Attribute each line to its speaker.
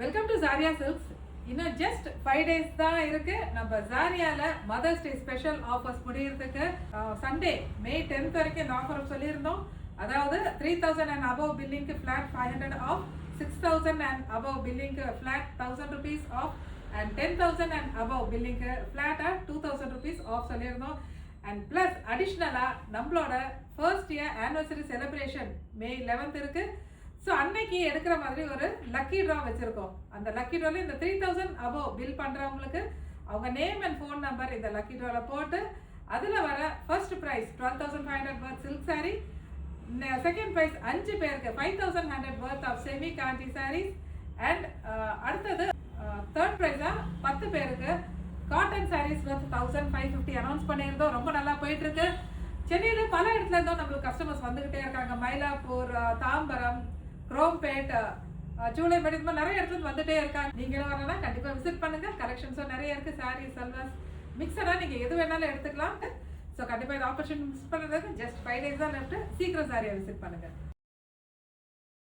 Speaker 1: Welcome to Jaria silks. இன்னும் just 5 days தான் இருக்கு. நம்ம ஜாரியால மதர்ஸ் டே ஸ்பெஷல் ஆஃபர்ஸ் முடியறதுக்கு சண்டே மே 10th வரைக்கும் இந்த ஆஃபர் சொல்லியிருந்தோம். அதாவது 3000 and above பில்லிங்க்கு ஃபிளாட் 500 ஆஃப், 6000 and above பில்லிங்க்கு flat 1000 rupees off, and 10,000 and above பில்லிங்க்கு ஃபிளாட் 2000 rupees ஆஃப் சொல்லியிருந்தோம். அண்ட் பிளஸ் அடிஷ்னலா நம்மளோட first year anniversary celebration May 11th இருக்கு. ஸோ அன்னைக்கு எடுக்கிற மாதிரி ஒரு லக்கி ட்ரா வச்சிருக்கோம். அந்த லக்கி ட்ரால இந்த 3000 above பில் பண்றவங்களுக்கு அவங்க நேம் அண்ட் ஃபோன் நம்பர் இந்த லக்கி ட்ரால போட்டு அதுல வர first prize 12,500 worth silk sari, second prize 5 பேருக்கு 5,100 worth of semi Kanchi saris, and அடுத்தது தேர்ட் பிரைஸா 10 பேருக்கு காட்டன் சாரீஸ் worth 1,550 அனௌன்ஸ் பண்ணியிருந்தோம். ரொம்ப நல்லா போயிட்டு இருக்கு. சென்னையில பல இடத்துல இருந்தும் நம்மளுக்கு கஸ்டமர்ஸ் வந்துகிட்டே இருக்காங்க. மயிலாப்பூர், தாம்பரம், குரோம்பேட், ஜூலைபேட், இது மாதிரி நிறைய இடத்துல வந்துட்டே இருக்காங்க. நீங்களும் வரணும்னா கண்டிப்பா விசிட் பண்ணுங்க. கலெக்ஷன்ஸும் நிறைய இருக்கு. சாரி, சல்வாஸ் மிக்சடா நீங்க எது வேணாலும் எடுத்துக்கலாம். ஸோ கண்டிப்பா இந்த ஆப்பர்ச்சுனிட்டி மிஸ் பண்ணுறதுக்கு ஜஸ்ட் 5 days தான் லெஃப்ட். சீக்கிரம் சாரியை விசிட் பண்ணுங்க.